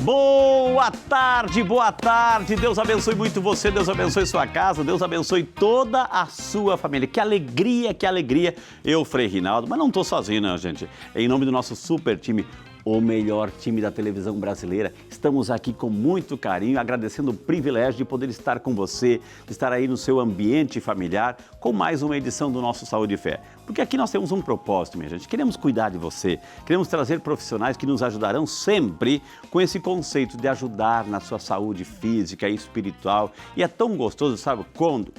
Boa tarde, boa tarde. Deus abençoe muito você, Deus abençoe sua casa, Deus abençoe toda a sua família. Que alegria, que alegria. Eu, Frei Rinaldo, mas não estou sozinho, não, gente. Em nome do nosso super time, o melhor time da televisão brasileira, estamos aqui com muito carinho, agradecendo o privilégio de poder estar com você, de estar aí no seu ambiente familiar, com mais uma edição do nosso Saúde e Fé. Porque aqui nós temos um propósito, minha gente, queremos cuidar de você, queremos trazer profissionais que nos ajudarão sempre com esse conceito de ajudar na sua saúde física e espiritual. E é tão gostoso, sabe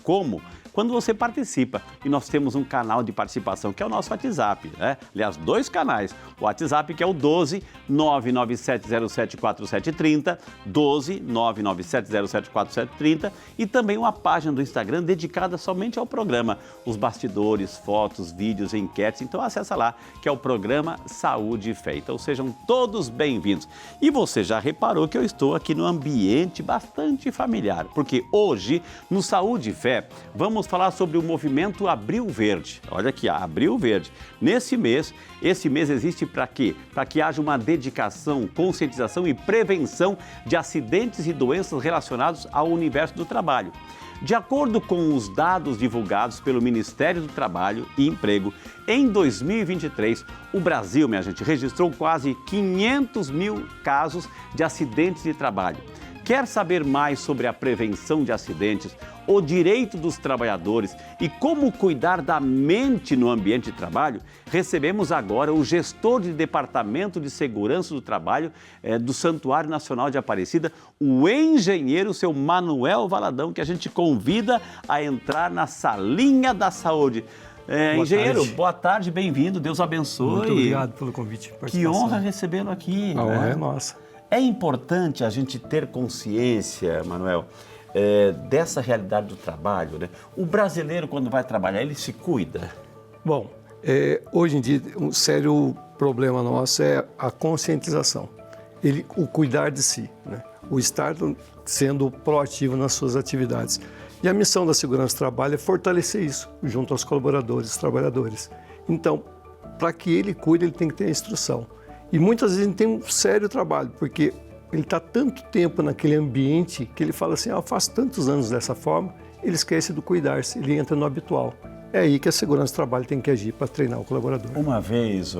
como? Quando você participa, e nós temos um canal de participação, que é o nosso WhatsApp, né? Aliás, 2 canais. O WhatsApp, que é o 12 997074730, 12 997074730, e também uma página do Instagram dedicada somente ao programa. Os bastidores, fotos, vídeos, enquetes. Então, acessa lá, que é o programa Saúde e Fé. Então, sejam todos bem-vindos. E você já reparou que eu estou aqui num ambiente bastante familiar, porque hoje, no Saúde e Fé, vamos falar sobre o movimento Abril Verde. Olha aqui, Abril Verde. Esse mês existe para quê? Para que haja uma dedicação, conscientização e prevenção de acidentes e doenças relacionados ao universo do trabalho. De acordo com os dados divulgados pelo Ministério do Trabalho e Emprego, em 2023, o Brasil, minha gente, registrou quase 500 mil casos de acidentes de trabalho. Quer saber mais sobre a prevenção de acidentes, o direito dos trabalhadores e como cuidar da mente no ambiente de trabalho? Recebemos agora o gestor de Departamento de Segurança do Trabalho do Santuário Nacional de Aparecida, o engenheiro, seu Manuel Valadão, que a gente convida a entrar na salinha da saúde. Engenheiro, boa tarde, bem-vindo, Deus abençoe. Muito obrigado pelo convite. Que honra recebê-lo aqui. A honra é nossa. É importante a gente ter consciência, Manuel, dessa realidade do trabalho, né? O brasileiro, quando vai trabalhar, ele se cuida? Bom, hoje em dia, um sério problema nosso é a conscientização, o cuidar de si, né? O estar sendo proativo nas suas atividades. E a missão da Segurança do Trabalho é fortalecer isso, junto aos colaboradores, os trabalhadores. Então, para que ele cuide, ele tem que ter a instrução. E muitas vezes ele tem um sério trabalho, porque ele está tanto tempo naquele ambiente que ele fala assim, eu faço tantos anos dessa forma, ele esquece do cuidar-se, ele entra no habitual. É aí que a segurança do trabalho tem que agir para treinar o colaborador. Uma vez,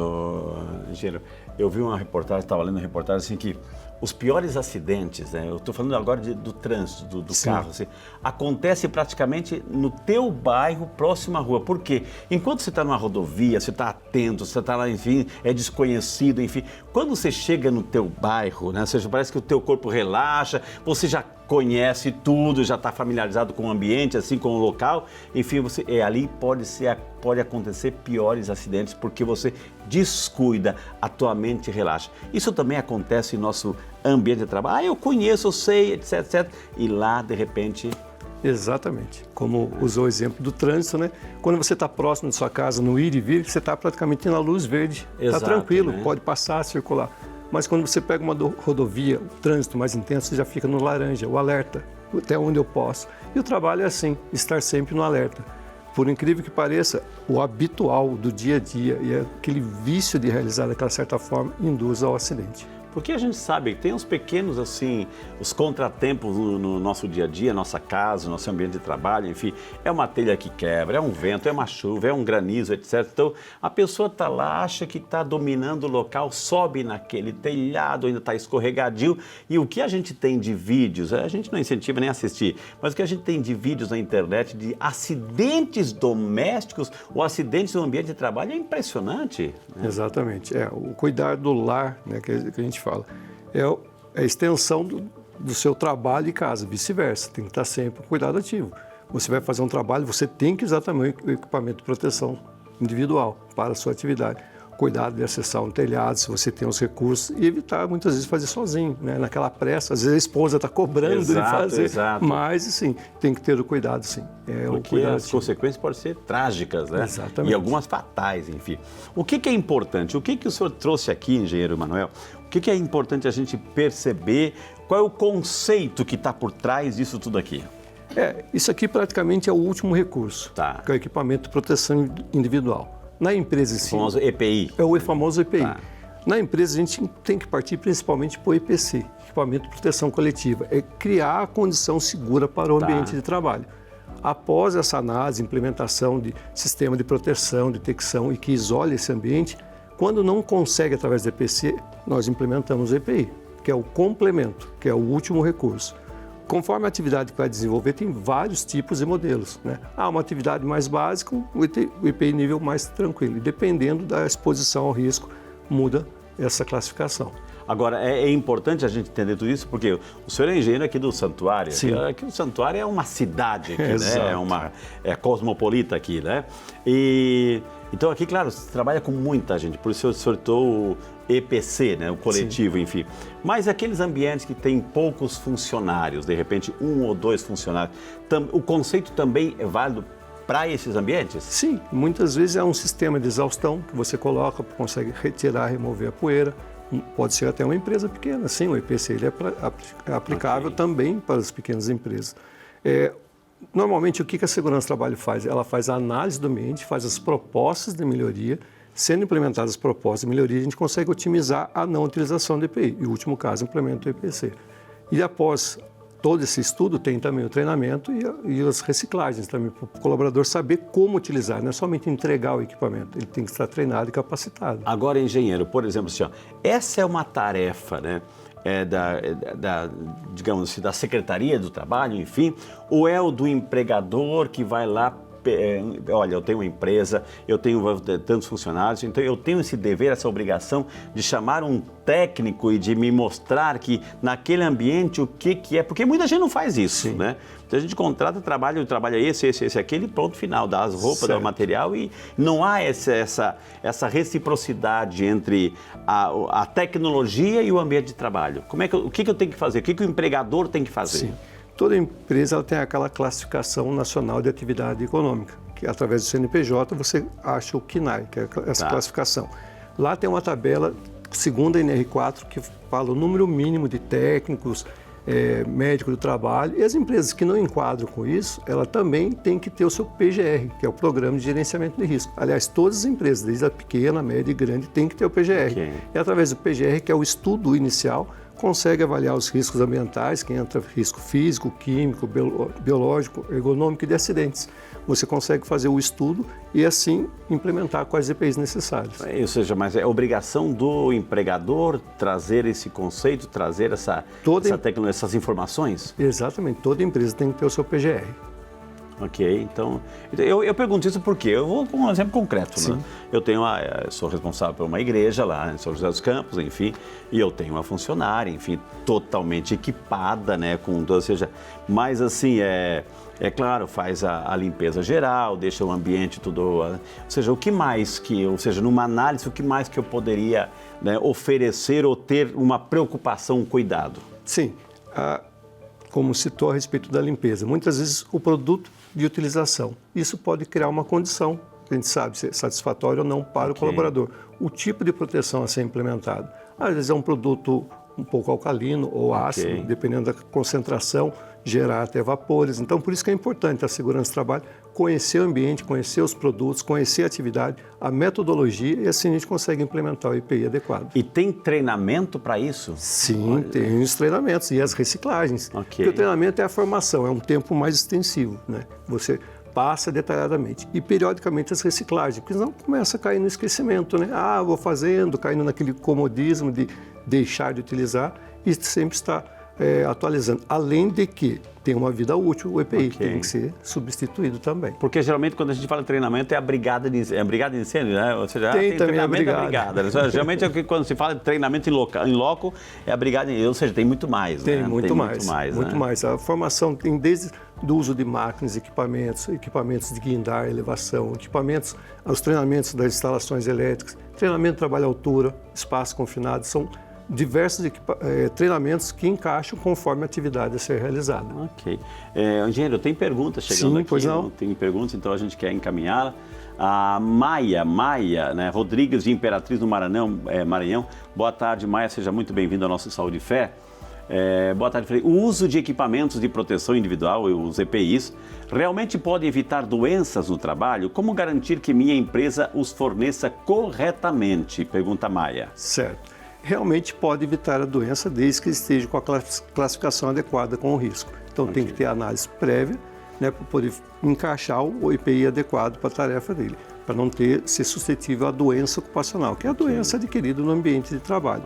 engenheiro, eu vi uma reportagem, estava lendo uma reportagem assim que os piores acidentes, né? Eu estou falando agora do trânsito, do carro, assim, acontece praticamente no teu bairro, próximo à rua. Por quê? Enquanto você está numa rodovia, você está atento, você está lá, enfim, é desconhecido, enfim. Quando você chega no teu bairro, né? Ou seja, parece que o teu corpo relaxa, você já conhece tudo, já está familiarizado com o ambiente, assim, com o local, enfim, ali pode acontecer piores acidentes porque você descuida, a tua mente relaxa. Isso também acontece em nosso ambiente de trabalho. Eu conheço, eu sei, etc, etc. E lá, de repente... Exatamente. Como usou o exemplo do trânsito, né? Quando você está próximo de sua casa, no ir e vir, você está praticamente na luz verde. Está tranquilo, né? Pode passar, circular. Mas quando você pega uma rodovia, o trânsito mais intenso, você já fica no laranja, o alerta, até onde eu posso. E o trabalho é assim, estar sempre no alerta. Por incrível que pareça, o habitual do dia a dia e aquele vício de realizar daquela certa forma induz ao acidente. Porque a gente sabe que tem uns pequenos, assim, os contratempos no nosso dia a dia, nossa casa, nosso ambiente de trabalho, enfim, é uma telha que quebra, é um vento, é uma chuva, é um granizo, etc. Então, a pessoa está lá, acha que está dominando o local, sobe naquele telhado, ainda está escorregadio, e o que a gente tem de vídeos, a gente não incentiva nem assistir, mas o que a gente tem de vídeos na internet de acidentes domésticos ou acidentes no ambiente de trabalho é impressionante. Né? Exatamente, o cuidar do lar, né, que a gente fala, é a extensão do seu trabalho e casa, vice-versa, tem que estar sempre com cuidado ativo. Você vai fazer um trabalho, você tem que usar também o equipamento de proteção individual para a sua atividade. Cuidado de acessar um telhado, se você tem os recursos, e evitar muitas vezes fazer sozinho, né? Naquela pressa, às vezes a esposa está cobrando de fazer, mas sim, tem que ter o cuidado, sim. Porque as consequências podem ser trágicas, né? Exatamente. E algumas fatais, enfim. O que é importante? O que o senhor trouxe aqui, engenheiro Manuel? O que é importante a gente perceber? Qual é o conceito que está por trás disso tudo aqui? Isso aqui praticamente é o último recurso, que é o equipamento de proteção individual. Na empresa em si... O famoso EPI. É o famoso EPI. Na empresa, a gente tem que partir principalmente para o EPC, Equipamento de Proteção Coletiva, é criar a condição segura para o ambiente de trabalho. Após essa análise, implementação de sistema de proteção, detecção e que isole esse ambiente, quando não consegue através do EPC, nós implementamos o EPI, que é o complemento, que é o último recurso. Conforme a atividade que vai desenvolver, tem vários tipos e modelos, né? Uma atividade mais básica, o EPI nível mais tranquilo. E dependendo da exposição ao risco, muda essa classificação. Agora, é importante a gente entender tudo isso, porque o senhor é engenheiro aqui do Santuário. Sim. Aqui o Santuário é uma cidade aqui, né? É cosmopolita aqui, né? E então aqui, claro, você trabalha com muita gente, por isso o senhor citou o EPC, né? O coletivo, enfim. Mas aqueles ambientes que têm poucos funcionários, de repente 1 ou 2 funcionários, o conceito também é válido para esses ambientes? Sim, muitas vezes é um sistema de exaustão que você coloca, consegue retirar, remover a poeira. Pode ser até uma empresa pequena, sim, o EPC ele é aplicável também para as pequenas empresas. Normalmente, o que a segurança do trabalho faz? Ela faz a análise do ambiente, faz as propostas de melhoria. Sendo implementadas as propostas de melhoria, a gente consegue otimizar a não utilização do EPI. E, no último caso, implementa o EPC. E após todo esse estudo, tem também o treinamento e as reciclagens também, para o colaborador saber como utilizar, não é somente entregar o equipamento, ele tem que estar treinado e capacitado. Agora, engenheiro, por exemplo, assim, essa é uma tarefa, né? Digamos assim, da Secretaria do Trabalho, enfim, ou é o do empregador que vai lá, olha, eu tenho uma empresa, eu tenho tantos funcionários, então eu tenho esse dever, essa obrigação de chamar um técnico e de me mostrar que naquele ambiente o que é, porque muita gente não faz isso, né? Então a gente contrata trabalho, o trabalho é esse, aquele, pronto, final, dá as roupas, dá o material e não há essa reciprocidade entre a tecnologia e o ambiente de trabalho. O que eu tenho que fazer? O que o empregador tem que fazer? Sim. Toda empresa ela tem aquela classificação nacional de atividade econômica, que através do CNPJ você acha o CNAE, que é essa classificação. Lá tem uma tabela, segundo a NR4, que fala o número mínimo de técnicos, médicos do trabalho, e as empresas que não enquadram com isso, ela também tem que ter o seu PGR, que é o Programa de Gerenciamento de Risco. Aliás, todas as empresas, desde a pequena, média e grande, tem que ter o PGR. Okay. E através do PGR, que é o estudo inicial, consegue avaliar os riscos ambientais, que entra risco físico, químico, biológico, ergonômico e de acidentes. Você consegue fazer o estudo e assim implementar quais EPIs necessários. Ou seja, mas é obrigação do empregador trazer esse conceito, trazer essa tecnologia, essas informações? Exatamente, toda empresa tem que ter o seu PGR. Ok, então eu pergunto isso porque eu vou com um exemplo concreto, né? Eu sou responsável por uma igreja lá em São José dos Campos, enfim, e eu tenho uma funcionária, enfim, totalmente equipada, né, ou seja, mas assim, claro, faz a limpeza geral, deixa o ambiente tudo, ou seja, numa análise, o que mais que eu poderia, né, oferecer ou ter uma preocupação, um cuidado? Sim, como citou a respeito da limpeza, muitas vezes o produto de utilização, isso pode criar uma condição, a gente sabe se é satisfatório ou não para o colaborador. O tipo de proteção a ser implementado, às vezes é um produto um pouco alcalino ou ácido, dependendo da concentração, gerar até vapores. Então, por isso que é importante a segurança do trabalho, conhecer o ambiente, conhecer os produtos, conhecer a atividade, a metodologia, e assim a gente consegue implementar o EPI adequado. E tem treinamento para isso? Sim, tem os treinamentos e as reciclagens. Porque o treinamento é a formação, é um tempo mais extensivo, né? Você passa detalhadamente. E periodicamente as reciclagens, porque senão começa a cair no esquecimento, né? Vou fazendo, caindo naquele comodismo de deixar de utilizar e sempre está atualizando. Além de que tem uma vida útil, o EPI tem que ser substituído também. Porque geralmente quando a gente fala de treinamento é a brigada de incêndio, né? Ou seja, tem também treinamento da brigada. Geralmente quando se fala de treinamento em loco é a brigada, ou seja, tem muito mais, né? Tem muito né? mais. A formação tem desde do uso de máquinas, equipamentos de guindar, elevação, os treinamentos das instalações elétricas, treinamento de trabalho à altura, espaço confinado, são diversos treinamentos que encaixam conforme a atividade a ser realizada. Ok. Engenheiro, tem perguntas chegando aqui? Pois não. Tem perguntas, então a gente quer encaminhá-la. A Maia, né, Rodrigues de Imperatriz do Maranhão. Boa tarde, Maia, seja muito bem-vinda ao nosso Saúde e Fé. Boa tarde, Frei. O uso de equipamentos de proteção individual, os EPIs, realmente pode evitar doenças no trabalho? Como garantir que minha empresa os forneça corretamente? Pergunta Maia. Certo. Realmente pode evitar a doença desde que esteja com a classificação adequada com o risco. Então tem que ter análise prévia, né, para poder encaixar o EPI adequado para a tarefa dele, para não ser suscetível à doença ocupacional, que é a doença adquirida no ambiente de trabalho.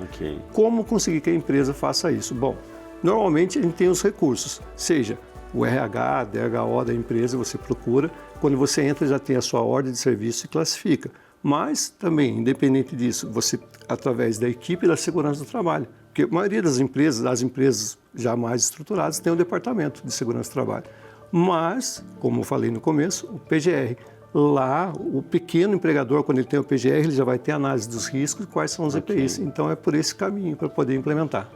Como conseguir que a empresa faça isso? Bom, normalmente a gente tem os recursos, seja o RH, DHO da empresa, você procura, quando você entra já tem a sua ordem de serviço e classifica. Mas também, independente disso, você, através da equipe da segurança do trabalho, porque a maioria das empresas já mais estruturadas, tem um departamento de segurança do trabalho. Mas, como eu falei no começo, o PGR, lá o pequeno empregador, quando ele tem o PGR, ele já vai ter análise dos riscos e quais são os EPIs. Então é por esse caminho para poder implementar.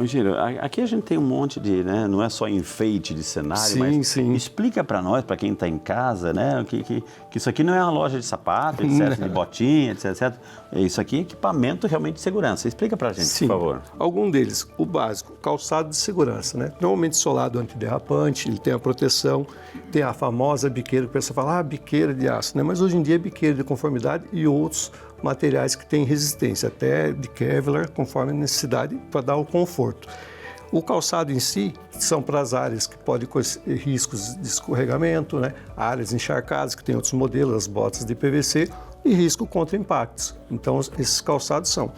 Giro, aqui a gente tem um monte de, né, não é só enfeite de cenário, mas explica para nós, para quem está em casa, né, que isso aqui não é uma loja de sapato, etc, de botinha, etc. Isso aqui é equipamento realmente de segurança. Explica para a gente, por favor. Algum deles, o básico, calçado de segurança, né? Normalmente solado antiderrapante, ele tem a proteção, tem a famosa biqueira, que o pessoal fala, biqueira de aço, né? Mas hoje em dia é biqueira de conformidade e outros materiais que têm resistência, até de Kevlar, conforme a necessidade, para dar o conforto. O calçado em si são para as áreas que podem ter riscos de escorregamento, né? Áreas encharcadas, que tem outros modelos, as botas de PVC, e risco contra impactos. Então, esses calçados são.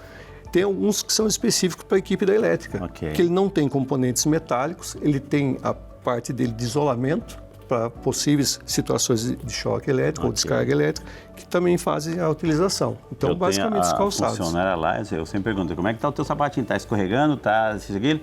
Tem alguns que são específicos para a equipe da elétrica, que ele não tem componentes metálicos, ele tem a parte dele de isolamento, para possíveis situações de choque elétrico ou descarga elétrica, que também fazem a utilização. Então, basicamente, os calçados. A funcionária lá, eu sempre pergunto, como é que está o teu sapatinho? Está escorregando? Está isso aqui?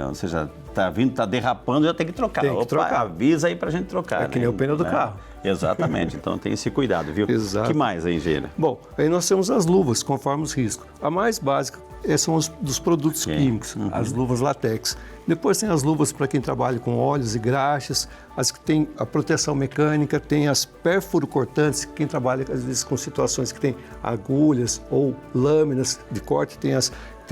Ou seja, está derrapando, já tem que trocar. Tem que trocar. Avisa aí para a gente trocar. É que nem o pneu do carro. Exatamente, então tem esse cuidado, viu? Exato. O que mais, engenheiro? Bom, aí nós temos as luvas, conforme os riscos. A mais básica são os dos produtos químicos, as luvas látex. Depois tem as luvas para quem trabalha com óleos e graxas, as que têm a proteção mecânica, tem as perfuro-cortantes, quem trabalha às vezes com situações que tem agulhas ou lâminas de corte, tem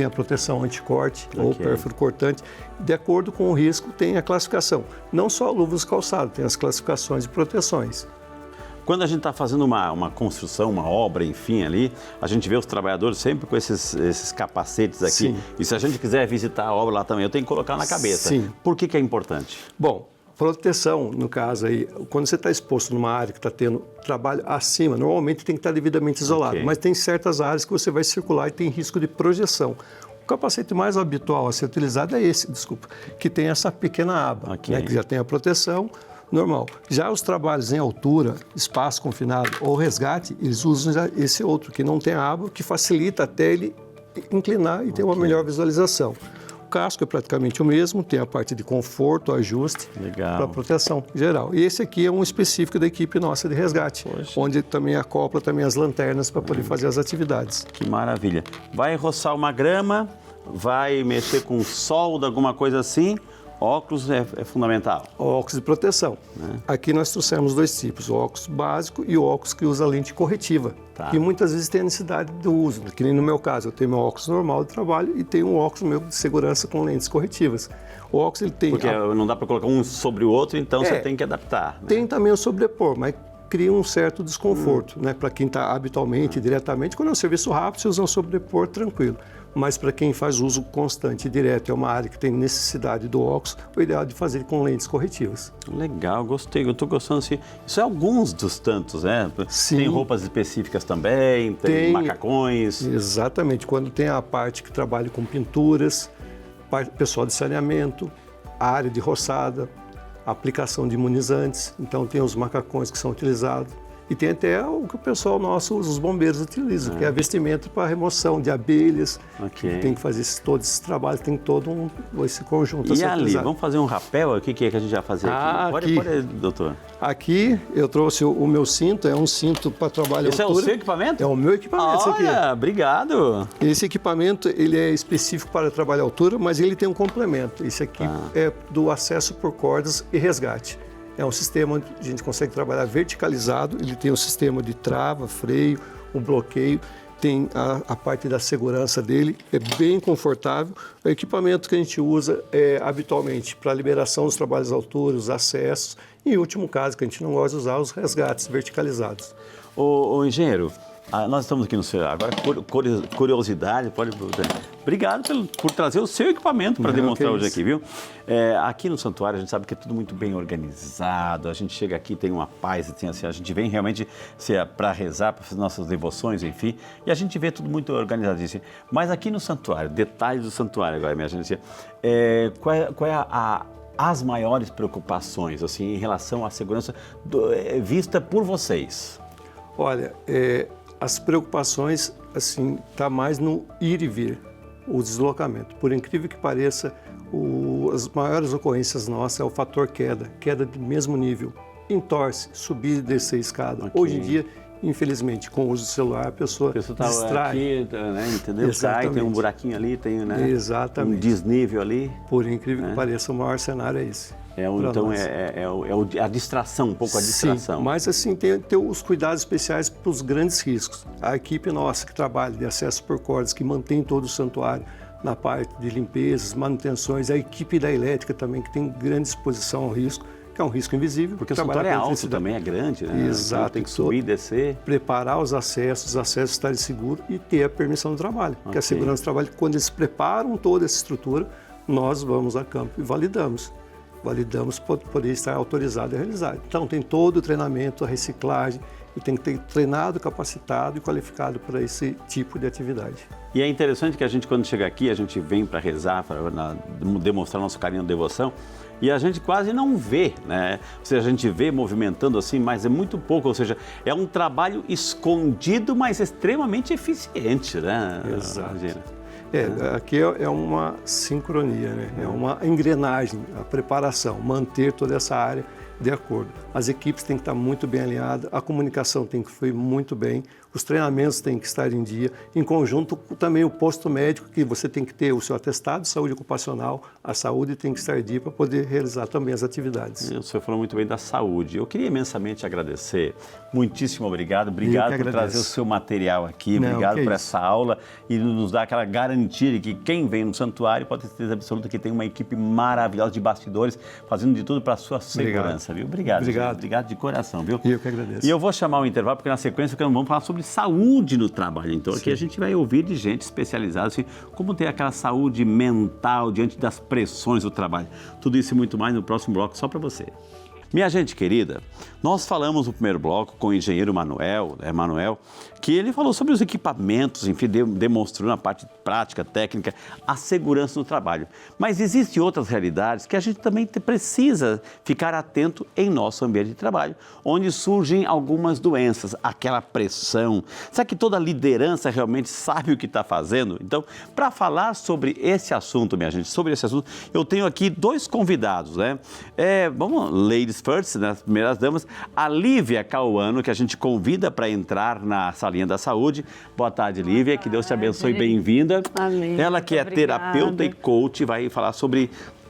a proteção anticorte ou perfuro-cortante. De acordo com o risco, tem a classificação. Não só luvas calçadas, tem as classificações de proteções. Quando a gente está fazendo uma construção, uma obra, enfim, ali, a gente vê os trabalhadores sempre com esses capacetes aqui. Sim. E se a gente quiser visitar a obra lá também, eu tenho que colocar na cabeça. Sim. Por que é importante? Bom, proteção, no caso aí, quando você está exposto numa área que está tendo trabalho acima, normalmente tem que estar devidamente isolado, mas tem certas áreas que você vai circular e tem risco de projeção. O capacete mais habitual a ser utilizado é esse, que tem essa pequena aba, né, que já tem a proteção normal. Já os trabalhos em altura, espaço confinado ou resgate, eles usam já esse outro, que não tem a aba, que facilita até ele inclinar e ter uma melhor visualização. O casco é praticamente o mesmo, tem a parte de conforto, ajuste, para proteção geral. E esse aqui é um específico da equipe nossa de resgate, onde também acopla também as lanternas para poder fazer as atividades. Que maravilha. Vai roçar uma grama, vai mexer com solda, alguma coisa assim. Óculos é fundamental. Óculos de proteção. Aqui nós trouxemos dois tipos, o óculos básico e o óculos que usa lente corretiva, que muitas vezes tem a necessidade do uso, que nem no meu caso, eu tenho meu óculos normal de trabalho e tenho um óculos meu de segurança com lentes corretivas. O óculos ele tem... Porque não dá para colocar um sobre o outro, então você tem que adaptar. Né? Tem também o sobrepor, mas cria um certo desconforto, né? Para quem está habitualmente, diretamente, quando é um serviço rápido, você usa o sobrepor tranquilo. Mas para quem faz uso constante e direto, é uma área que tem necessidade do óculos, o ideal é de fazer com lentes corretivas. Legal, gostei, eu estou gostando assim. Isso é alguns dos tantos, né? Sim. Tem roupas específicas também, tem macacões. Exatamente, quando tem a parte que trabalha com pinturas, pessoal de saneamento, a área de roçada, a aplicação de imunizantes, então tem os macacões que são utilizados. E tem até o que o pessoal nosso, os bombeiros utilizam, que é a vestimenta para remoção de abelhas. Tem que fazer todos esses trabalhos, tem todo esse conjunto. E ali, vamos fazer um rapel? O que é que a gente vai fazer aqui? Pode, doutor. Aqui eu trouxe o meu cinto, é um cinto para trabalho à altura. Esse é o seu equipamento? É o meu equipamento, isso aqui. Olha, obrigado. Esse equipamento, ele é específico para trabalho à altura, mas ele tem um complemento. Esse aqui é do acesso por cordas e resgate. É um sistema onde a gente consegue trabalhar verticalizado, ele tem um sistema de trava, freio, um bloqueio, tem a parte da segurança dele, é bem confortável. O equipamento que a gente usa habitualmente para liberação dos trabalhos à altura, os acessos, e em último caso, que a gente não gosta de usar, os resgates verticalizados. Ô engenheiro, nós estamos aqui no seu. Agora, curiosidade, pode. Obrigado por trazer o seu equipamento para demonstrar hoje aqui, viu? Aqui no santuário a gente sabe que é tudo muito bem organizado. A gente chega aqui, tem uma paz, assim, a gente vem realmente para rezar, para fazer nossas devoções, enfim, e a gente vê tudo muito organizadíssimo. Mas aqui no santuário, detalhes do santuário agora, minha gente, qual é as maiores preocupações assim, em relação à segurança vista por vocês? Olha, as preocupações, assim, tá mais no ir e vir, o deslocamento. Por incrível que pareça, as maiores ocorrências nossas é o fator queda do mesmo nível, entorse, subir e descer a escada. Okay. Hoje em dia, infelizmente, com o uso do celular, a pessoa distrai. Aqui, né, entendeu? Cai, tem um buraquinho ali, tem, né, exatamente, um desnível ali. Por incrível que pareça, o maior cenário é esse. Então a distração, um pouco a distração. Sim, mas assim, tem os cuidados especiais para os grandes riscos. A equipe nossa que trabalha de acesso por cordas, que mantém todo o santuário na parte de limpezas, manutenções, a equipe da elétrica também, que tem grande exposição ao risco, que é um risco invisível. Porque o santuário é alto também, é grande, né? Exato. Então tem que subir e descer. Preparar os acessos estarem seguros e ter a permissão do trabalho. Porque a segurança do trabalho, quando eles preparam toda essa estrutura, nós vamos a campo e validamos para poder estar autorizado e realizado. Então, tem todo o treinamento, a reciclagem, e tem que ter treinado, capacitado e qualificado para esse tipo de atividade. E é interessante que a gente, quando chega aqui, a gente vem para rezar, para demonstrar nosso carinho e devoção, e a gente quase não vê, né? Ou seja, a gente vê movimentando assim, mas é muito pouco, ou seja, é um trabalho escondido, mas extremamente eficiente, né? Exato. Aqui é uma sincronia, né? É uma engrenagem, a preparação, manter toda essa área de acordo. As equipes têm que estar muito bem alinhadas, a comunicação tem que fluir muito bem, os treinamentos têm que estar em dia, em conjunto também o posto médico, que você tem que ter o seu atestado de saúde ocupacional, a saúde tem que estar em dia para poder realizar também as atividades. O senhor falou muito bem da saúde. Eu queria imensamente agradecer. Muitíssimo obrigado por trazer o seu material aqui, obrigado por essa aula e nos dar aquela garantia de que quem vem no santuário pode ter certeza absoluta que tem uma equipe maravilhosa de bastidores fazendo de tudo para a sua segurança, viu? Obrigado de coração, viu? E eu que agradeço. E eu vou chamar o intervalo porque na sequência vamos falar sobre saúde no trabalho. Então aqui a gente vai ouvir de gente especializada assim, como ter aquela saúde mental diante das pressões do trabalho. Tudo isso e muito mais no próximo bloco só para você. Minha gente querida, nós falamos no primeiro bloco com o engenheiro Manuel, que ele falou sobre os equipamentos, enfim, demonstrou na parte prática, técnica, a segurança no trabalho. Mas existem outras realidades que a gente também precisa ficar atento em nosso ambiente de trabalho, onde surgem algumas doenças, aquela pressão. Será que toda liderança realmente sabe o que está fazendo? Então, para falar sobre esse assunto, minha gente, eu tenho aqui dois convidados, né? Vamos, ladies first, né, as primeiras damas, a Lívia Cauano, que a gente convida para entrar na salinha da saúde. Boa tarde, Lívia, que Deus te abençoe, bem-vinda. Amém. Ela que é terapeuta e coach, vai falar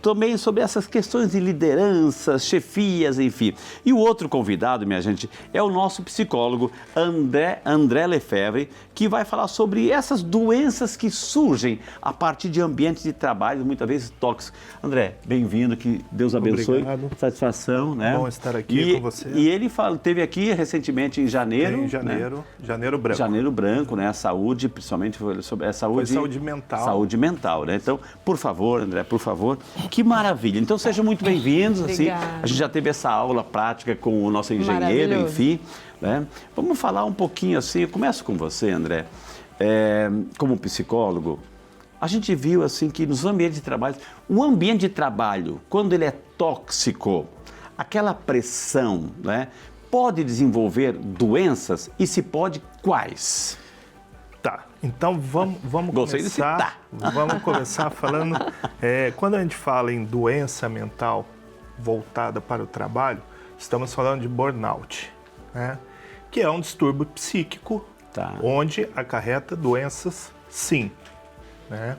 também sobre essas questões de liderança, chefias, enfim. E o outro convidado, minha gente, é o nosso psicólogo André Lefebvre, que vai falar sobre essas doenças que surgem a partir de ambientes de trabalho, muitas vezes tóxicos. André, bem-vindo, que Deus abençoe. Obrigado. Satisfação, né? Bom estar aqui com você. E ele teve aqui recentemente em janeiro. Né? Janeiro Branco. Janeiro Branco, né? A saúde, principalmente sobre a saúde. Foi saúde mental. Saúde mental, né? Então, por favor, André, por favor. Que maravilha. Então, sejam muito bem-vindos. Assim, a gente já teve essa aula prática com o nosso engenheiro, enfim. Né? Vamos falar um pouquinho assim, eu começo com você, André. Como psicólogo, a gente viu assim que nos ambientes de trabalho, o ambiente de trabalho, quando ele é tóxico, aquela pressão, né, pode desenvolver doenças e se pode, quais? Tá, então vamos começar. Vamos começar falando. Quando a gente fala em doença mental voltada para o trabalho, estamos falando de burnout, né? Que é um distúrbio psíquico, onde acarreta doenças, sim, né?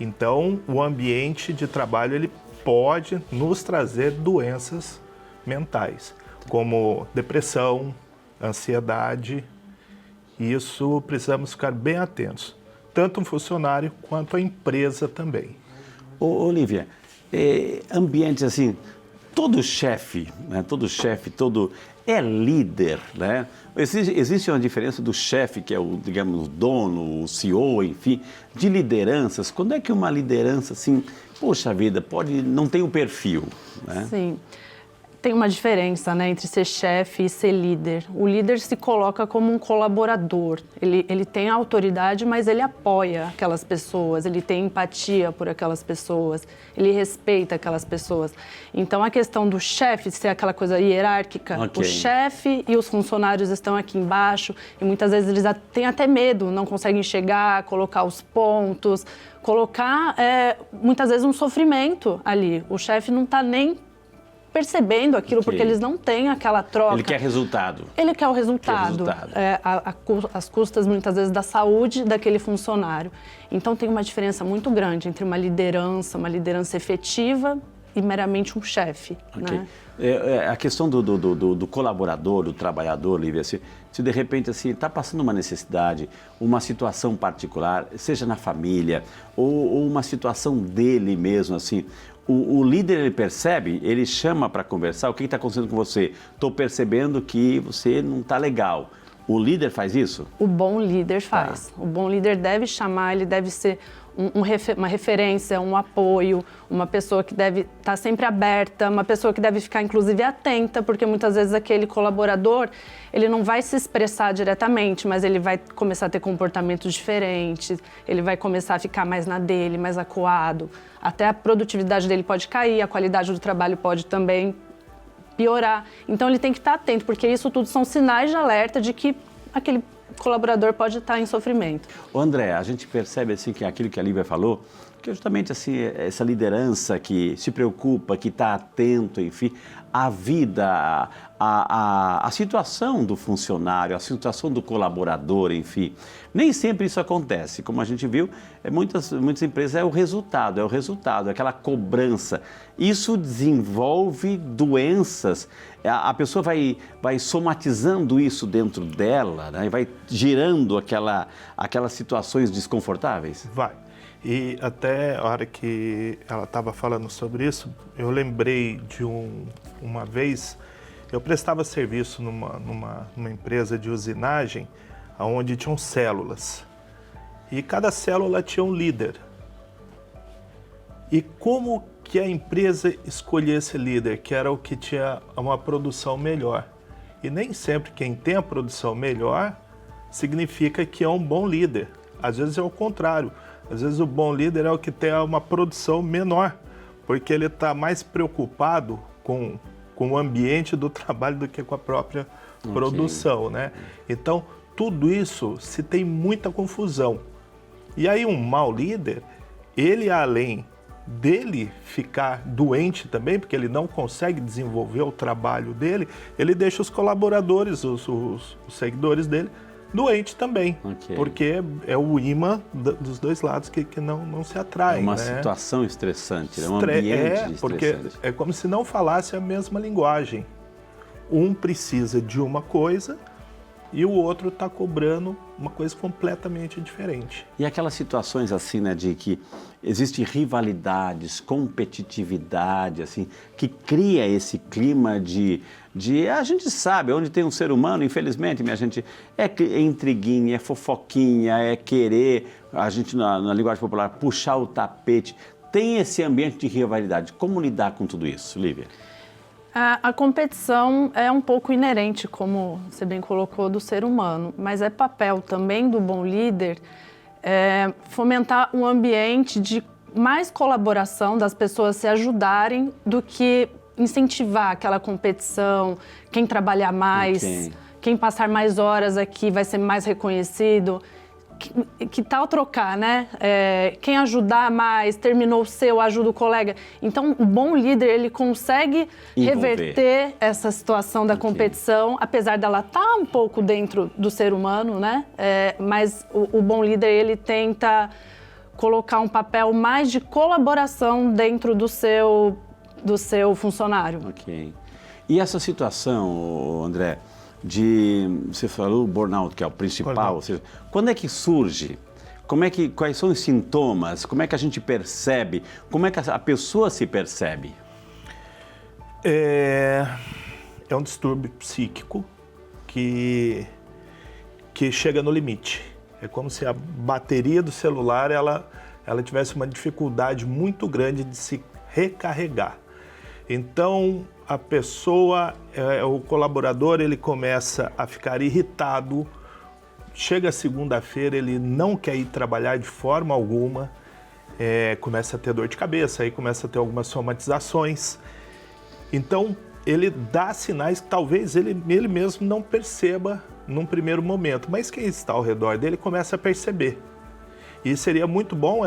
Então, o ambiente de trabalho ele pode nos trazer doenças mentais, como depressão, ansiedade E isso precisamos ficar bem atentos, tanto um funcionário quanto a empresa também. Olívia, ambientes assim, todo chefe, né, todo é líder, né? Existe uma diferença do chefe, que é o, digamos, o dono, o CEO, enfim, de lideranças. Quando é que uma liderança assim, poxa vida, não tem o perfil, né? Sim. Tem uma diferença, né, entre ser chefe e ser líder. O líder se coloca como um colaborador. Ele tem autoridade, mas ele apoia aquelas pessoas, ele tem empatia por aquelas pessoas, ele respeita aquelas pessoas. Então, a questão do chefe ser aquela coisa hierárquica, Okay. O chefe e os funcionários estão aqui embaixo e muitas vezes eles têm até medo, não conseguem chegar, colocar os pontos, colocar, muitas vezes, um sofrimento ali. O chefe não está nem percebendo aquilo, Okay. porque eles não têm aquela troca. Ele quer resultado. Ele quer o resultado. As custas, muitas vezes, da saúde daquele funcionário. Então, tem uma diferença muito grande entre uma liderança efetiva e meramente um chefe. Okay. Né? A questão do colaborador, do trabalhador, Lívia, se de repente assim está passando uma necessidade, uma situação particular, seja na família ou uma situação dele mesmo, assim, o líder, ele percebe, ele chama para conversar, o que está acontecendo com você? Estou percebendo que você não está legal. O líder faz isso? O bom líder faz. O bom líder deve chamar, ele deve ser uma referência, um apoio, uma pessoa que deve estar sempre aberta, uma pessoa que deve ficar, inclusive, atenta, porque muitas vezes aquele colaborador, ele não vai se expressar diretamente, mas ele vai começar a ter comportamentos diferentes, ele vai começar a ficar mais na dele, mais acuado, até a produtividade dele pode cair, a qualidade do trabalho pode também piorar. Então, ele tem que estar atento, porque isso tudo são sinais de alerta de que aquele colaborador pode estar em sofrimento. André, a gente percebe assim que aquilo que a Lívia falou, que justamente assim, essa liderança que se preocupa, que está atento, enfim, a vida, a situação do funcionário, a situação do colaborador, enfim. Nem sempre isso acontece. Como a gente viu, muitas empresas é o resultado, aquela cobrança. Isso desenvolve doenças. A pessoa vai somatizando isso dentro dela, né? E vai gerando aquelas situações desconfortáveis. Vai. E até a hora que ela estava falando sobre isso, eu lembrei de uma vez, eu prestava serviço numa empresa de usinagem, onde tinham células. E cada célula tinha um líder. E como que a empresa escolhia esse líder, que era o que tinha uma produção melhor? E nem sempre quem tem a produção melhor significa que é um bom líder. Às vezes é o contrário. Às vezes o bom líder é o que tem uma produção menor, porque ele está mais preocupado com o ambiente do trabalho do que com a própria produção, né? Então, tudo isso se tem muita confusão. E aí um mau líder, ele além dele ficar doente também, porque ele não consegue desenvolver o trabalho dele, ele deixa os colaboradores, os seguidores dele, doente também, porque é o imã dos dois lados que não se atraem. É uma né? situação estressante, é um ambiente estressante. Porque é como se não falasse a mesma linguagem. Um precisa de uma coisa e o outro está cobrando uma coisa completamente diferente. E aquelas situações assim, né, de que existe rivalidades, competitividade, assim, que cria esse clima de a gente sabe, onde tem um ser humano, infelizmente, minha gente, é intriguinha, é fofoquinha, é querer, a gente na linguagem popular, puxar o tapete. Tem esse ambiente de rivalidade. Como lidar com tudo isso, Lívia? A competição é um pouco inerente, como você bem colocou, do ser humano, mas é papel também do bom líder fomentar um ambiente de mais colaboração, das pessoas se ajudarem, do que incentivar aquela competição, quem trabalhar mais, quem passar mais horas aqui vai ser mais reconhecido. Que tal trocar, né? Quem ajudar mais, terminou o seu, ajuda o colega. Então, o bom líder, ele consegue reverter essa situação da competição, apesar dela estar um pouco dentro do ser humano, né? Mas o bom líder, ele tenta colocar um papel mais de colaboração dentro do seu funcionário. Ok. E essa situação, André, você falou o burnout, que é o principal, ou seja, quando é que surge? Quais são os sintomas? Como é que a gente percebe? Como é que a pessoa se percebe? É um distúrbio psíquico que chega no limite. É como se a bateria do celular ela tivesse uma dificuldade muito grande de se recarregar. Então, a pessoa, o colaborador, ele começa a ficar irritado. Chega segunda-feira, ele não quer ir trabalhar de forma alguma, começa a ter dor de cabeça, aí começa a ter algumas somatizações. Então, ele dá sinais que talvez ele mesmo não perceba num primeiro momento, mas quem está ao redor dele começa a perceber. E seria muito bom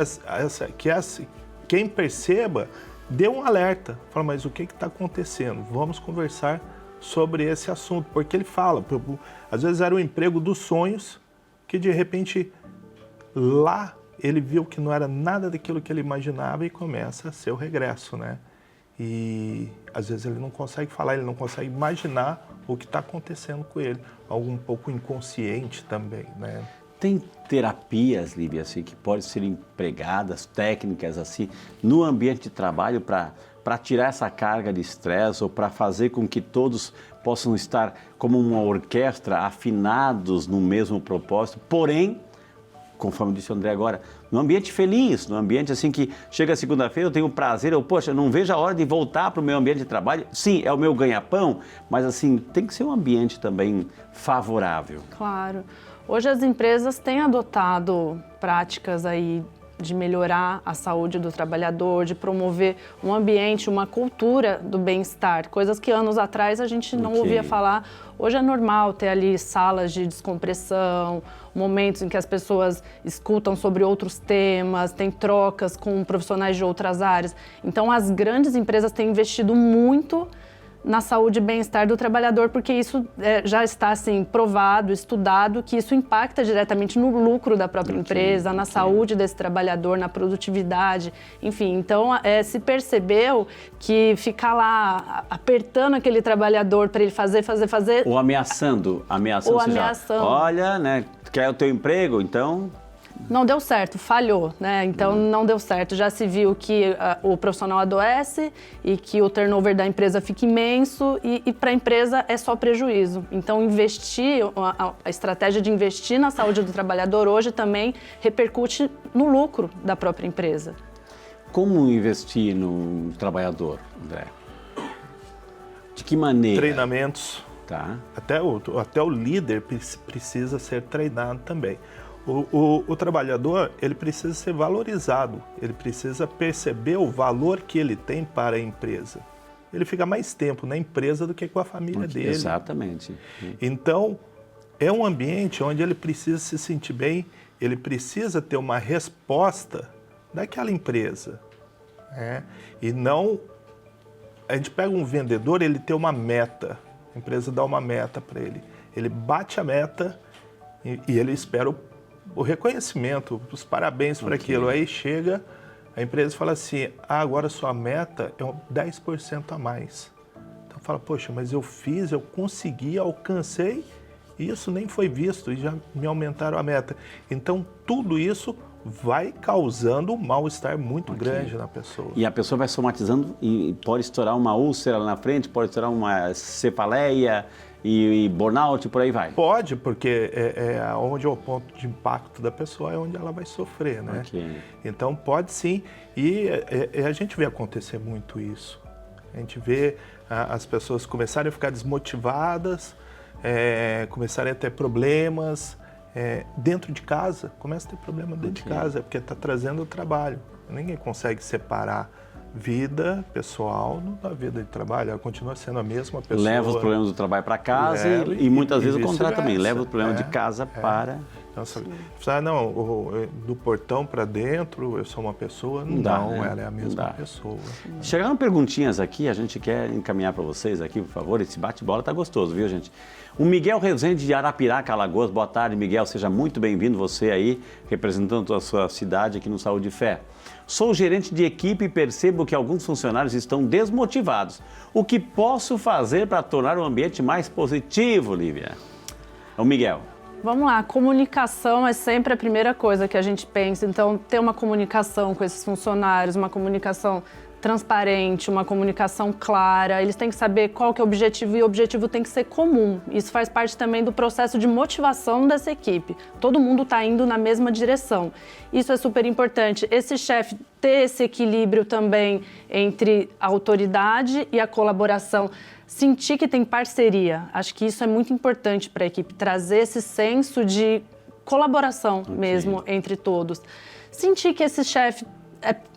quem perceba, dê um alerta. Fala, mas o que está acontecendo? Vamos conversar sobre esse assunto, porque ele fala, às vezes era o emprego dos sonhos, que de repente lá ele viu que não era nada daquilo que ele imaginava e começa a ser o regresso, né? E às vezes ele não consegue falar, ele não consegue imaginar o que está acontecendo com ele, algo um pouco inconsciente também, né? Tem terapias, Lívia, assim, que podem ser empregadas, técnicas assim, no ambiente de trabalho para tirar essa carga de estresse ou para fazer com que todos possam estar como uma orquestra, afinados no mesmo propósito, porém, conforme disse o André agora, num ambiente feliz, num ambiente assim que chega segunda-feira, eu tenho prazer, poxa, não vejo a hora de voltar para o meu ambiente de trabalho. Sim, é o meu ganha-pão, mas assim, tem que ser um ambiente também favorável. Claro. Hoje as empresas têm adotado práticas aí de melhorar a saúde do trabalhador, de promover um ambiente, uma cultura do bem-estar, coisas que anos atrás a gente não ouvia falar. Hoje é normal ter ali salas de descompressão, momentos em que as pessoas escutam sobre outros temas, tem trocas com profissionais de outras áreas. Então as grandes empresas têm investido muito na saúde e bem-estar do trabalhador, porque isso já está assim, provado, estudado, que isso impacta diretamente no lucro da própria empresa, na saúde desse trabalhador, na produtividade, enfim. Então, se percebeu que ficar lá apertando aquele trabalhador para ele fazer... Ou ameaçando. Olha, né, quer o teu emprego, então... Não deu certo, falhou, né? Então não deu certo. Já se viu que o profissional adoece e que o turnover da empresa fica imenso e para a empresa é só prejuízo. Então a estratégia de investir na saúde do trabalhador hoje também repercute no lucro da própria empresa. Como investir no trabalhador, André? De que maneira? Treinamentos. Tá. Até o líder precisa ser treinado também. O trabalhador, ele precisa ser valorizado, ele precisa perceber o valor que ele tem para a empresa. Ele fica mais tempo na empresa do que com a família dele. Exatamente. Então, é um ambiente onde ele precisa se sentir bem, ele precisa ter uma resposta daquela empresa. Né? E não... A gente pega um vendedor, ele tem uma meta, a empresa dá uma meta para ele. Ele bate a meta e ele espera o reconhecimento, os parabéns por aquilo. Aí chega, a empresa fala assim, agora sua meta é 10% a mais. Então fala, poxa, mas eu fiz, eu consegui, alcancei, e isso nem foi visto, e já me aumentaram a meta. Então tudo isso vai causando um mal-estar muito grande na pessoa. E a pessoa vai somatizando e pode estourar uma úlcera lá na frente, pode estourar uma cefaleia, e burnout, por aí vai? Pode, porque onde é o ponto de impacto da pessoa, é onde ela vai sofrer, né? Então pode sim, e a gente vê acontecer muito isso. A gente vê as pessoas começarem a ficar desmotivadas, começarem a ter problemas dentro de casa, começa a ter problema dentro de casa, porque está trazendo o trabalho. Ninguém consegue separar vida pessoal da vida de trabalho, ela continua sendo a mesma pessoa. Leva os problemas do trabalho para casa e muitas vezes o contrário também, leva os problemas de casa para... Então, do portão para dentro eu sou uma pessoa, ela é a mesma pessoa. Chegaram perguntinhas aqui, a gente quer encaminhar para vocês aqui, por favor, esse bate-bola tá gostoso, viu, gente? O Miguel Rezende de Arapiraca, Alagoas, boa tarde, Miguel, seja muito bem-vindo, você aí, representando a sua cidade aqui no Saúde e Fé. Sou gerente de equipe e percebo que alguns funcionários estão desmotivados. O que posso fazer para tornar o ambiente mais positivo, Lívia? É o Miguel. Vamos lá, comunicação é sempre a primeira coisa que a gente pensa. Então, ter uma comunicação com esses funcionários, uma comunicação transparente, uma comunicação clara, eles têm que saber qual que é o objetivo e o objetivo tem que ser comum. Isso faz parte também do processo de motivação dessa equipe. Todo mundo está indo na mesma direção. Isso é super importante. Esse chefe ter esse equilíbrio também entre a autoridade e a colaboração. Sentir que tem parceria. Acho que isso é muito importante para a equipe, trazer esse senso de colaboração mesmo entre todos. Sentir que esse chefe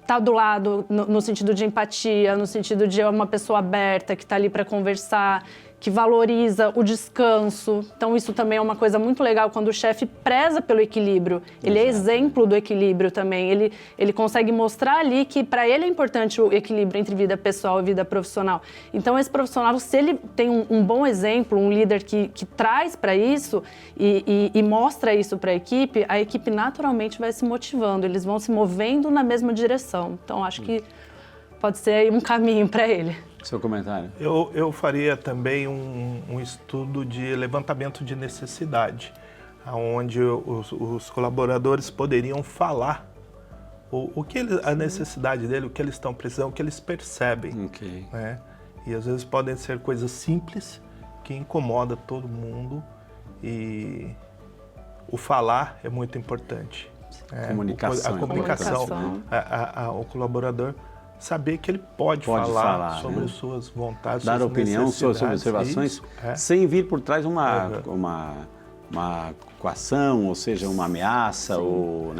está do lado no sentido de empatia, no sentido de uma pessoa aberta, que está ali para conversar, que valoriza o descanso. Então, isso também é uma coisa muito legal quando o chefe preza pelo equilíbrio. Ele é exemplo do equilíbrio também. Ele consegue mostrar ali que para ele é importante o equilíbrio entre vida pessoal e vida profissional. Então, esse profissional, se ele tem um bom exemplo, um líder que traz para isso e mostra isso para a equipe naturalmente vai se motivando. Eles vão se movendo na mesma direção. Então, acho que pode ser aí um caminho para ele. Seu comentário. Eu faria também um estudo de levantamento de necessidade, onde os colaboradores poderiam falar a necessidade dele, o que eles estão precisando, o que eles percebem. Okay. Né? E às vezes podem ser coisas simples que incomodam todo mundo e o falar é muito importante. Comunicação. A comunicação, o colaborador saber que ele pode falar sobre, né, suas vontades, dar opinião, suas observações, sem vir por trás uma coação, ou seja, uma ameaça, ou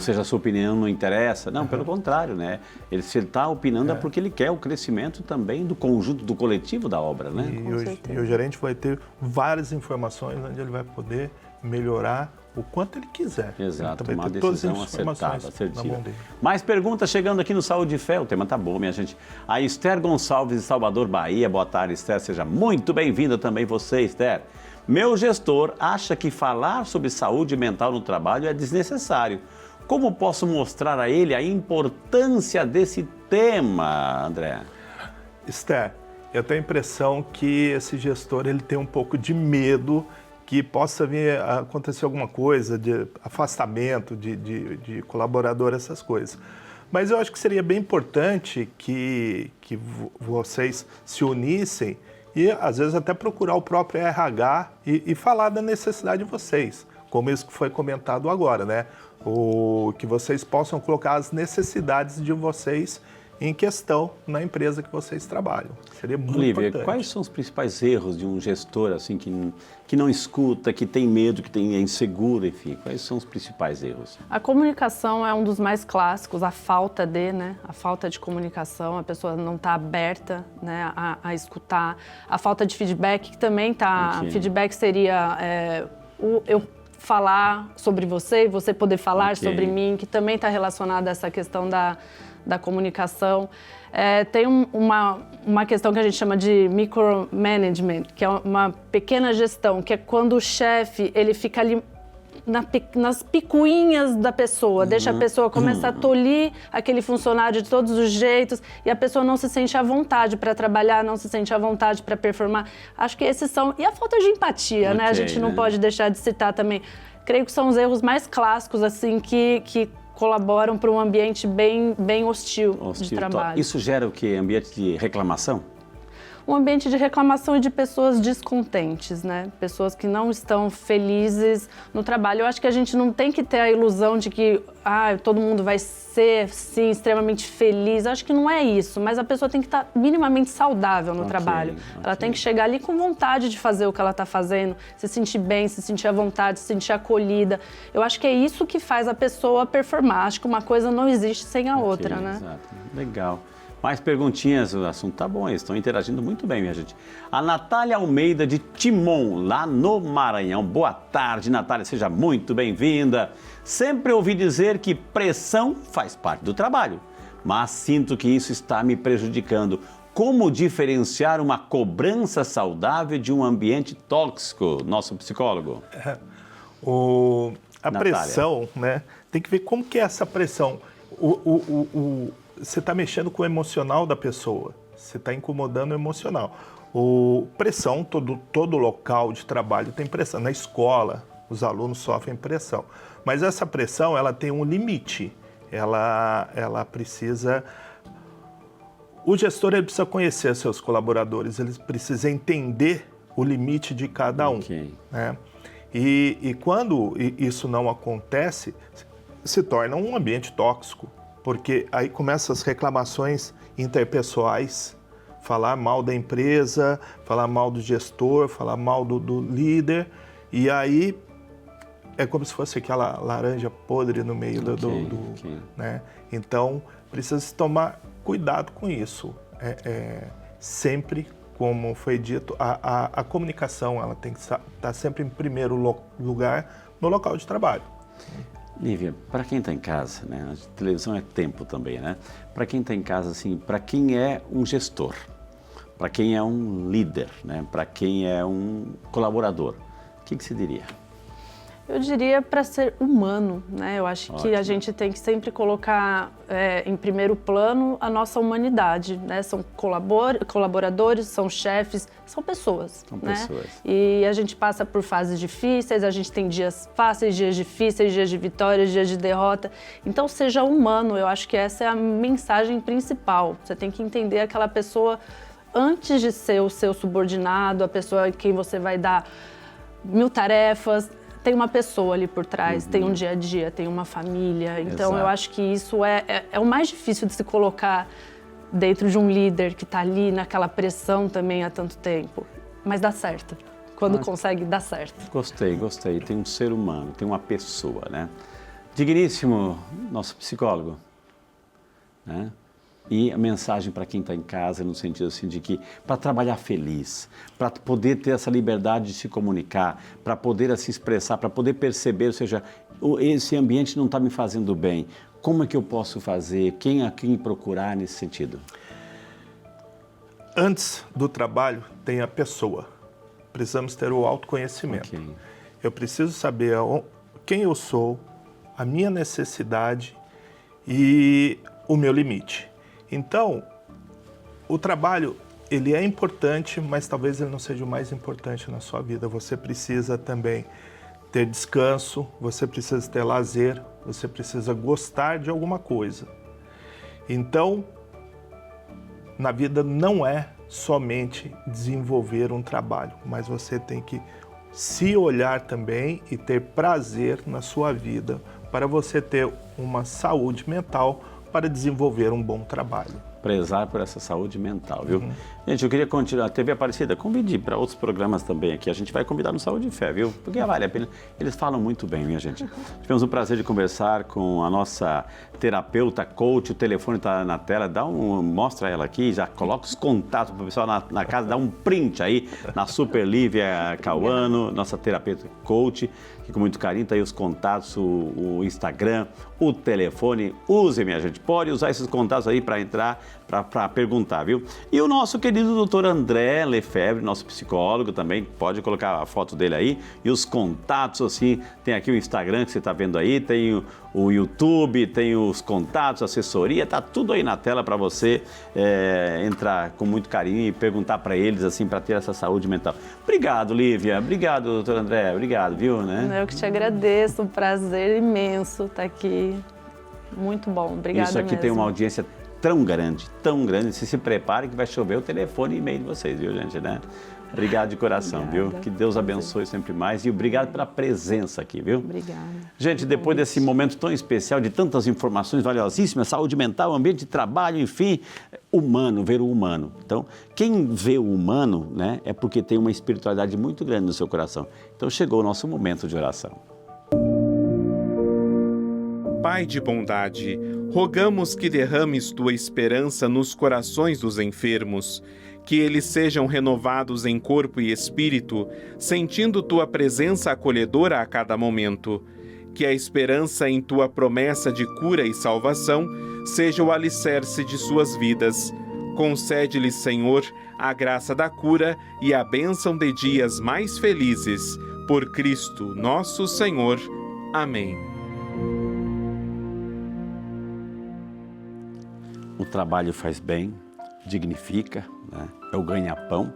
seja, a sua opinião não interessa. Não, pelo contrário, né? Se ele está opinando é porque ele quer o crescimento também do conjunto, do coletivo da obra, né? E o gerente vai ter várias informações onde ele vai poder melhorar o quanto ele quiser. Exato, ele uma ter todas decisão as informações assertiva. na mão dele. Mais perguntas chegando aqui no Saúde e Fé. O tema tá bom, minha gente. A Esther Gonçalves de Salvador, Bahia. Boa tarde, Esther. Seja muito bem-vinda também você, Esther. Meu gestor acha que falar sobre saúde mental no trabalho é desnecessário. Como posso mostrar a ele a importância desse tema, André? Esther, eu tenho a impressão que esse gestor ele tem um pouco de medo que possa vir a acontecer alguma coisa de afastamento de colaborador, essas coisas. Mas eu acho que seria bem importante que vocês se unissem e, às vezes, até procurar o próprio RH e falar da necessidade de vocês, como isso que foi comentado agora, né? Que vocês possam colocar as necessidades de vocês em questão na empresa que vocês trabalham. Seria muito importante. Quais são os principais erros de um gestor assim que não escuta, que tem medo, é inseguro, enfim? Quais são os principais erros? A comunicação é um dos mais clássicos, a falta de comunicação, a pessoa não está aberta, né, a escutar. A falta de feedback, que também está... Okay. Feedback seria eu falar sobre você e você poder falar sobre mim, que também está relacionado a essa questão da comunicação. Tem uma questão que a gente chama de micromanagement, que é uma pequena gestão, que é quando o chefe ele fica ali nas picuinhas da pessoa, deixa a pessoa começar a tolir aquele funcionário de todos os jeitos e a pessoa não se sente à vontade para trabalhar, não se sente à vontade para performar. Acho que esses são... E a falta de empatia, né? A gente não pode deixar de citar também. Creio que são os erros mais clássicos, assim, que colaboram para um ambiente bem hostil de trabalho. Isso gera o quê? Ambiente de reclamação? Um ambiente de reclamação e de pessoas descontentes, né? Pessoas que não estão felizes no trabalho. Eu acho que a gente não tem que ter a ilusão de que todo mundo vai ser, sim, extremamente feliz. Eu acho que não é isso, mas a pessoa tem que estar minimamente saudável no trabalho. Ela tem que chegar ali com vontade de fazer o que ela está fazendo, se sentir bem, se sentir à vontade, se sentir acolhida. Eu acho que é isso que faz a pessoa performar. Acho que uma coisa não existe sem a outra, né? Exato. Legal. Mais perguntinhas, o assunto tá bom, eles estão interagindo muito bem, minha gente. A Natália Almeida de Timon, lá no Maranhão. Boa tarde, Natália, seja muito bem-vinda. Sempre ouvi dizer que pressão faz parte do trabalho, mas sinto que isso está me prejudicando. Como diferenciar uma cobrança saudável de um ambiente tóxico? Nosso psicólogo. A pressão, né? Tem que ver como que é essa pressão. você está mexendo com o emocional da pessoa, você está incomodando o emocional. Pressão, todo local de trabalho tem pressão. Na escola, os alunos sofrem pressão. Mas essa pressão, ela tem um limite. Ela precisa... O gestor, ele precisa conhecer seus colaboradores, ele precisa entender o limite de cada um. Okay. Né? E quando isso não acontece, se torna um ambiente tóxico, porque aí começam as reclamações interpessoais, falar mal da empresa, falar mal do gestor, falar mal do líder, e aí é como se fosse aquela laranja podre no meio né? Então, precisa tomar cuidado com isso. Sempre, como foi dito, a comunicação ela tem que estar sempre em primeiro lugar no local de trabalho. Lívia, para quem está em casa, né? A televisão é tempo também, né? Para quem está em casa, assim, para quem é um gestor, para quem é um líder, né? Para quem é um colaborador, o que você diria? Eu diria para ser humano, né? Eu acho que a gente tem que sempre colocar em primeiro plano a nossa humanidade, né? São colaboradores, são chefes, são pessoas, né? E a gente passa por fases difíceis, a gente tem dias fáceis, dias difíceis, dias de vitória, dias de derrota. Então, seja humano, eu acho que essa é a mensagem principal. Você tem que entender aquela pessoa antes de ser o seu subordinado, a pessoa a quem você vai dar 1000 tarefas. Tem uma pessoa ali por trás, tem um dia a dia, tem uma família. Então, eu acho que isso é o mais difícil de se colocar dentro de um líder que está ali naquela pressão também há tanto tempo. Mas dá certo. Quando consegue, dá certo. Gostei. Tem um ser humano, tem uma pessoa, né? Digníssimo nosso psicólogo, né? E a mensagem para quem está em casa, no sentido assim de que para trabalhar feliz, para poder ter essa liberdade de se comunicar, para poder se expressar, para poder perceber, ou seja, esse ambiente não está me fazendo bem, como é que eu posso fazer, a quem procurar nesse sentido? Antes do trabalho tem a pessoa, precisamos ter o autoconhecimento. Eu preciso saber quem eu sou, a minha necessidade e o meu limite. Então, o trabalho, ele é importante, mas talvez ele não seja o mais importante na sua vida. Você precisa também ter descanso, você precisa ter lazer, você precisa gostar de alguma coisa. Então, na vida não é somente desenvolver um trabalho, mas você tem que se olhar também e ter prazer na sua vida para você ter uma saúde mental para desenvolver um bom trabalho. Prezar por essa saúde mental, viu? Gente, eu queria continuar. A TV Aparecida, convide para outros programas também aqui. A gente vai convidar no Saúde e Fé, viu? Porque vale a pena. Eles falam muito bem, minha gente. Tivemos o prazer de conversar com a nossa terapeuta, coach. O telefone está na tela. Mostra ela aqui, já coloca os contatos para o pessoal na casa. Dá um print aí na Super Lívia Cauano, nossa terapeuta coach. Que com muito carinho está aí os contatos, o Instagram, o telefone. Use, minha gente. Pode usar esses contatos aí para entrar, para perguntar, viu? E o nosso querido doutor André Lefebvre, nosso psicólogo também, pode colocar a foto dele aí. E os contatos, assim, tem aqui o Instagram que você está vendo aí, tem o YouTube, tem os contatos, assessoria, tá tudo aí na tela para você entrar com muito carinho e perguntar para eles, assim, para ter essa saúde mental. Obrigado, Lívia. Obrigado, doutor André. Obrigado, viu, né? Eu que te agradeço, um prazer imenso estar aqui. Muito bom, obrigada mesmo. Isso aqui tem uma audiência tão grande. Você se prepare que vai chover o telefone e e-mail de vocês, viu, gente, né? Obrigado de coração, obrigada. Viu? Que Deus abençoe sempre mais e obrigado pela presença aqui, viu? Obrigada. Gente, depois desse momento tão especial, de tantas informações valiosíssimas, saúde mental, ambiente de trabalho, enfim, humano, ver o humano. Então, quem vê o humano, né, é porque tem uma espiritualidade muito grande no seu coração. Então, chegou o nosso momento de oração. Pai de bondade, rogamos que derrames tua esperança nos corações dos enfermos, que eles sejam renovados em corpo e espírito, sentindo tua presença acolhedora a cada momento. Que a esperança em tua promessa de cura e salvação seja o alicerce de suas vidas. Concede-lhes, Senhor, a graça da cura e a bênção de dias mais felizes. Por Cristo nosso Senhor. Amém. trabalho faz bem, dignifica, né? É o ganha-pão,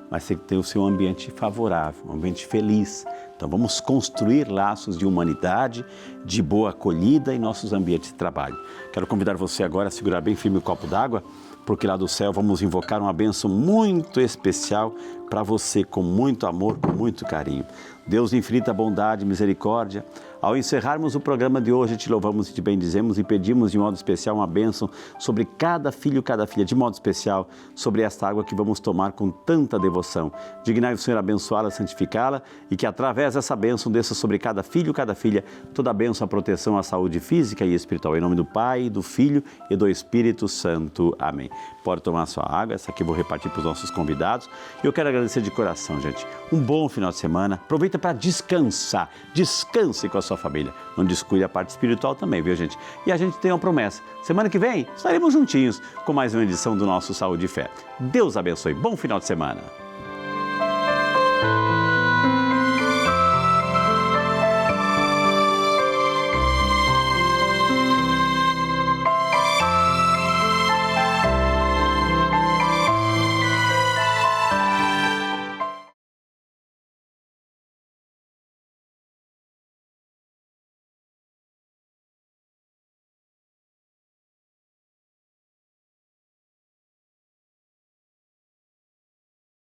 mas tem que ter o seu ambiente favorável, um ambiente feliz. Então vamos construir laços de humanidade, de boa acolhida em nossos ambientes de trabalho. Quero convidar você agora a segurar bem firme o copo d'água, porque lá do céu vamos invocar uma bênção muito especial para você, com muito amor, com muito carinho. Deus de infinita bondade e misericórdia, ao encerrarmos o programa de hoje, te louvamos e te bendizemos e pedimos de modo especial uma bênção sobre cada filho e cada filha, de modo especial sobre esta água que vamos tomar com tanta devoção. Dignai o Senhor abençoá-la, santificá-la e que através dessa bênção desça sobre cada filho e cada filha toda a bênção, a proteção, a saúde física e espiritual. Em nome do Pai, do Filho e do Espírito Santo. Amém. Pode tomar sua água, essa aqui eu vou repartir para os nossos convidados. E eu quero agradecer de coração, gente. Um bom final de semana. Aproveita para descansar. Descanse com a sua família. Não descuide a parte espiritual também, viu, gente? E a gente tem uma promessa. Semana que vem estaremos juntinhos com mais uma edição do nosso Saúde e Fé. Deus abençoe. Bom final de semana.